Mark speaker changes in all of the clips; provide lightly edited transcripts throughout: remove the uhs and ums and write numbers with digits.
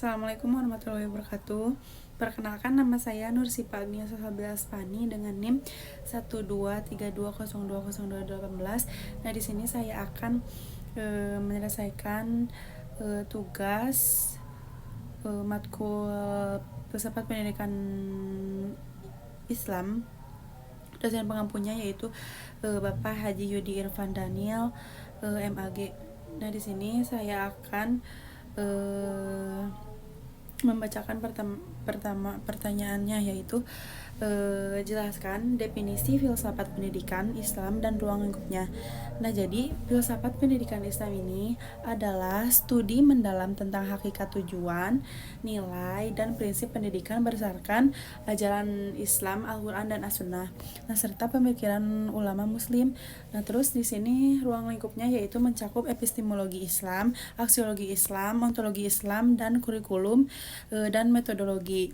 Speaker 1: Assalamualaikum warahmatullahi wabarakatuh. Perkenalkan, nama saya Nursipa Agniasa Sabilaspani dengan NIM 12320202018. Nah, di sini saya akan menyelesaikan tugas matkul filsafat pendidikan Islam. Dosen pengampunya yaitu Bapak Haji Yudi Irfan Daniel, MAG. Nah, di sini saya akan membacakan pertama pertanyaannya, yaitu jelaskan definisi filsafat pendidikan Islam dan ruang lingkupnya. Nah, jadi filsafat pendidikan Islam ini adalah studi mendalam tentang hakikat, tujuan, nilai, dan prinsip pendidikan berdasarkan ajaran Islam, Al-Quran, dan As-Sunnah. Nah, serta pemikiran ulama Muslim. Nah, terus di sini ruang lingkupnya yaitu mencakup epistemologi Islam, aksiologi Islam, ontologi Islam, dan kurikulum dan metodologi.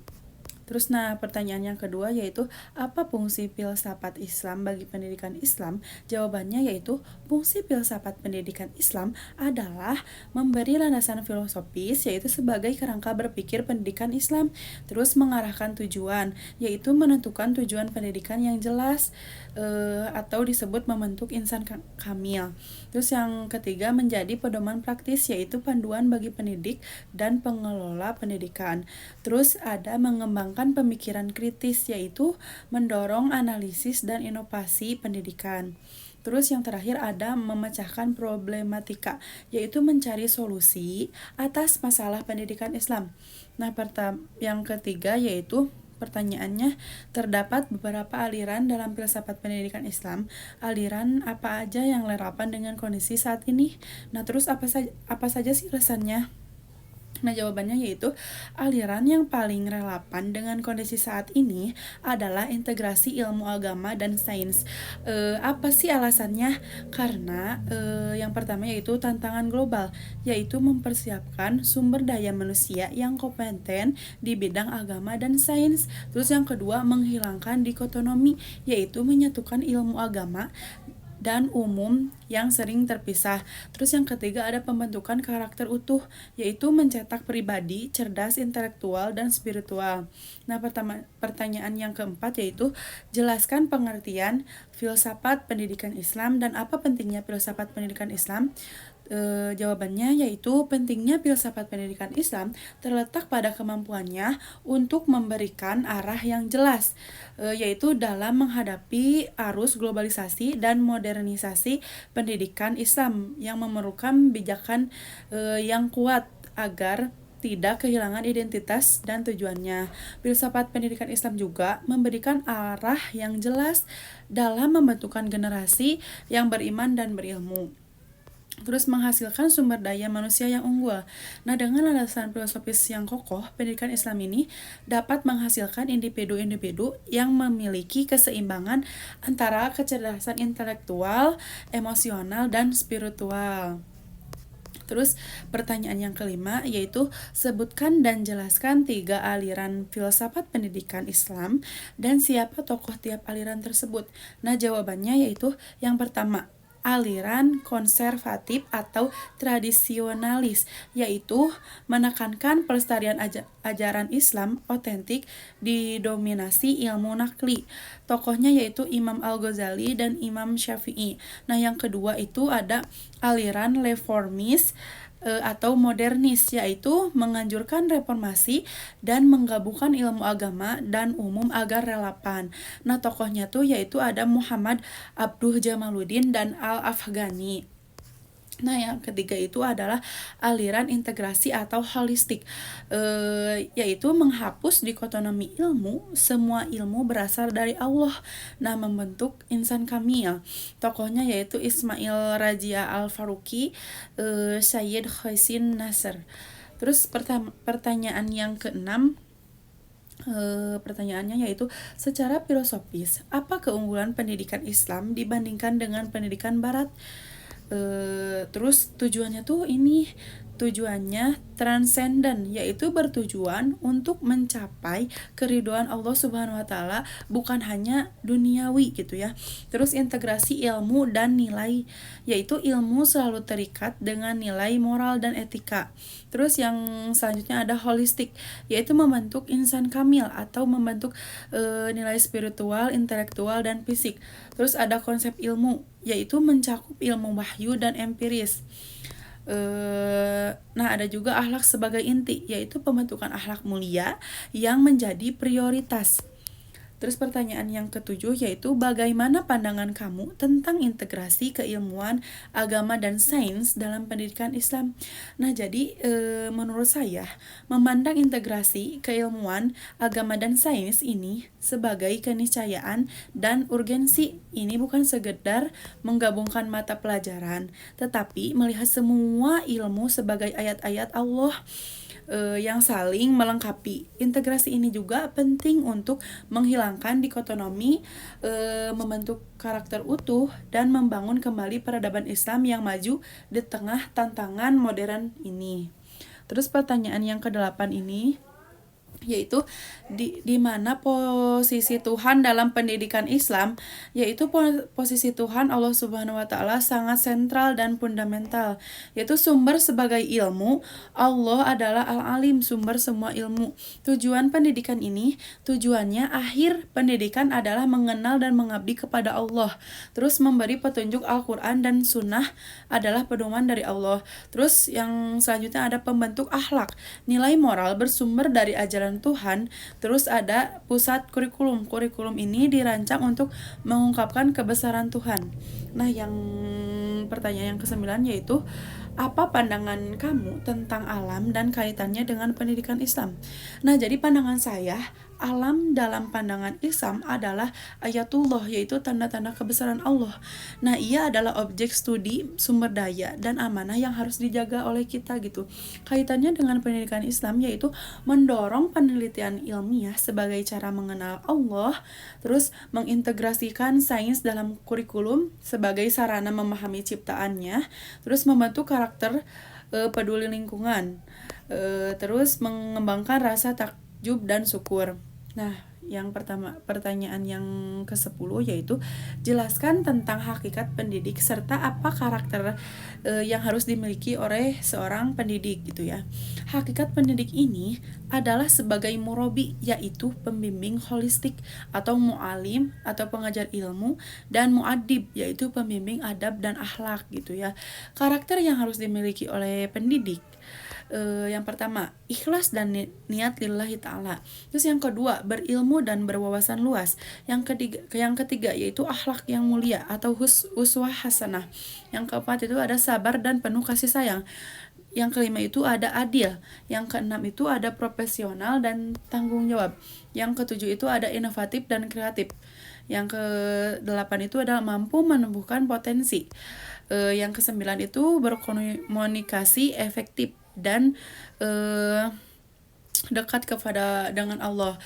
Speaker 1: Terus pertanyaan yang kedua yaitu apa fungsi filsafat Islam bagi pendidikan Islam? Jawabannya yaitu fungsi filsafat pendidikan Islam adalah memberi landasan filosofis yaitu sebagai kerangka berpikir pendidikan Islam. Terus mengarahkan tujuan yaitu menentukan tujuan pendidikan yang jelas atau disebut membentuk insan kamil. Terus yang ketiga menjadi pedoman praktis yaitu panduan bagi pendidik dan pengelola pendidikan. Terus ada mengembangkan pemikiran kritis yaitu mendorong analisis dan inovasi pendidikan. Terus yang terakhir ada memecahkan problematika yaitu mencari solusi atas masalah pendidikan Islam. Nah, yang ketiga yaitu pertanyaannya, terdapat beberapa aliran dalam filsafat pendidikan Islam. Aliran apa aja yang relevan dengan kondisi saat ini? Nah, terus apa saja sih alasannya? Nah, jawabannya yaitu aliran yang paling relevan dengan kondisi saat ini adalah integrasi ilmu agama dan sains. Apa sih alasannya? Karena yang pertama yaitu tantangan global, yaitu mempersiapkan sumber daya manusia yang kompeten di bidang agama dan sains. Terus yang kedua menghilangkan dikotomi, yaitu menyatukan ilmu agama dan umum yang sering terpisah. Terus yang ketiga ada pembentukan karakter utuh, yaitu mencetak pribadi cerdas, intelektual, dan spiritual. Nah, pertanyaan yang keempat yaitu jelaskan pengertian filsafat pendidikan Islam dan apa pentingnya filsafat pendidikan Islam. Jawabannya yaitu pentingnya filsafat pendidikan Islam terletak pada kemampuannya untuk memberikan arah yang jelas, yaitu dalam menghadapi arus globalisasi dan modernisasi pendidikan Islam yang memerlukan bijakan yang kuat agar tidak kehilangan identitas dan tujuannya. Filsafat pendidikan Islam juga memberikan arah yang jelas dalam membentukkan generasi yang beriman dan berilmu. Terus menghasilkan sumber daya manusia yang unggul. Nah, dengan landasan filosofis yang kokoh, pendidikan Islam ini dapat menghasilkan individu-individu yang memiliki keseimbangan antara kecerdasan intelektual, emosional, dan spiritual. Terus pertanyaan yang kelima yaitu sebutkan dan jelaskan 3 aliran filsafat pendidikan Islam dan siapa tokoh tiap aliran tersebut. Nah, jawabannya yaitu yang pertama aliran konservatif atau tradisionalis, yaitu menekankan pelestarian ajaran Islam otentik didominasi ilmu nakli. Tokohnya yaitu Imam Al-Ghazali dan Imam Syafi'i. Nah, yang kedua itu ada aliran reformis atau modernis, yaitu menganjurkan reformasi dan menggabungkan ilmu agama dan umum agar relevan. Nah, tokohnya tuh yaitu ada Muhammad Abduh Jamaluddin dan Al-Afghani. Nah, yang ketiga itu adalah aliran integrasi atau holistik, yaitu menghapus dikotomi ilmu, semua ilmu berasal dari Allah. Nah, membentuk insan kamil. Tokohnya yaitu Ismail Rajia Al-Faruqi, Sayyid Khaisin Nasr. Terus pertanyaan yang keenam, pertanyaannya yaitu secara filosofis, apa keunggulan pendidikan Islam dibandingkan dengan pendidikan Barat? Terus tujuannya tuh ini tujuannya transenden, yaitu bertujuan untuk mencapai keridhaan Allah Subhanahu wa taala, bukan hanya duniawi gitu ya. Terus integrasi ilmu dan nilai, yaitu ilmu selalu terikat dengan nilai moral dan etika. Terus yang selanjutnya ada holistik, yaitu membentuk insan kamil atau membentuk nilai spiritual, intelektual, dan fisik. Terus ada konsep ilmu, yaitu mencakup ilmu wahyu dan empiris. Nah, ada juga akhlak sebagai inti, yaitu pembentukan akhlak mulia yang menjadi prioritas. Terus pertanyaan yang ketujuh yaitu bagaimana pandangan kamu tentang integrasi keilmuan, agama, dan sains dalam pendidikan Islam. Nah, jadi menurut saya memandang integrasi keilmuan, agama, dan sains ini sebagai keniscayaan dan urgensi. Ini bukan sekedar menggabungkan mata pelajaran, tetapi melihat semua ilmu sebagai ayat-ayat Allah yang saling melengkapi. Integrasi ini juga penting untuk menghilangkan dikotomi, membentuk karakter utuh, dan membangun kembali peradaban Islam yang maju di tengah tantangan modern ini. Terus pertanyaan yang ke-8 ini yaitu di mana posisi Tuhan dalam pendidikan Islam, yaitu posisi Tuhan Allah Subhanahu wa taala sangat sentral dan fundamental, yaitu sumber sebagai ilmu. Allah adalah Al-Alim, sumber semua ilmu. Tujuan pendidikan ini, tujuannya akhir pendidikan adalah mengenal dan mengabdi kepada Allah. Terus memberi petunjuk Al-Qur'an dan Sunnah adalah pedoman dari Allah. Terus yang selanjutnya ada pembentuk akhlak, nilai moral bersumber dari ajaran Tuhan. Terus ada pusat kurikulum. Kurikulum ini dirancang untuk mengungkapkan kebesaran Tuhan. Nah, yang pertanyaan yang ke-9 yaitu apa pandangan kamu tentang alam dan kaitannya dengan pendidikan Islam? Nah, jadi pandangan saya, alam dalam pandangan Islam adalah ayatullah, yaitu tanda-tanda kebesaran Allah. Nah, ia adalah objek studi, sumber daya, dan amanah yang harus dijaga oleh kita gitu. Kaitannya dengan pendidikan Islam yaitu mendorong penelitian ilmiah sebagai cara mengenal Allah, terus mengintegrasikan sains dalam kurikulum sebagai sarana memahami ciptaannya, terus membentuk karakter peduli lingkungan, terus mengembangkan rasa takjub dan syukur. Nah, yang pertama, pertanyaan yang ke-10 yaitu jelaskan tentang hakikat pendidik serta apa karakter yang harus dimiliki oleh seorang pendidik gitu ya. Hakikat pendidik ini adalah sebagai murabi, yaitu pembimbing holistik, atau mu'alim atau pengajar ilmu, dan mu'adib, yaitu pembimbing adab dan akhlak gitu ya. Karakter yang harus dimiliki oleh pendidik, yang pertama, ikhlas dan niat lillahi ta'ala. Terus yang kedua, berilmu dan berwawasan luas. Yang ketiga yaitu akhlak yang mulia atau uswah hasanah. Yang keempat itu ada sabar dan penuh kasih sayang. Yang kelima itu ada adil. Yang keenam itu ada profesional dan tanggung jawab. Yang ketujuh itu ada inovatif dan kreatif. Yang ke-8 itu adalah mampu menumbuhkan potensi. Yang ke-9 itu berkomunikasi efektif dan dekat kepada dengan Allah.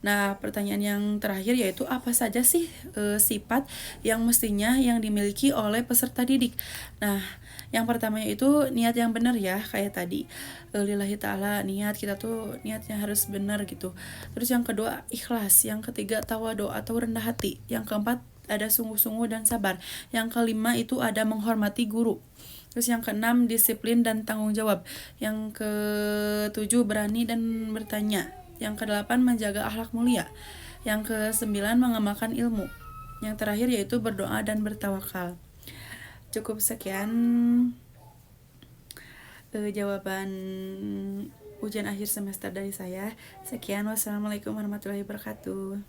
Speaker 1: Nah, pertanyaan yang terakhir yaitu apa saja sih sifat yang mestinya yang dimiliki oleh peserta didik. Nah, yang pertama yaitu niat yang benar ya, kayak tadi lillahi ta'ala, niat kita tuh niatnya harus benar gitu. Terus yang kedua ikhlas, yang ketiga tawadu atau rendah hati, yang keempat ada sungguh-sungguh dan sabar, yang kelima itu ada menghormati guru. Terus yang keenam disiplin dan tanggung jawab. Yang ketujuh berani dan bertanya. Yang kedelapan menjaga akhlak mulia. Yang kesembilan mengamalkan ilmu. Yang terakhir yaitu berdoa dan bertawakal. Cukup sekian jawaban ujian akhir semester dari saya. Sekian, wassalamualaikum warahmatullahi wabarakatuh.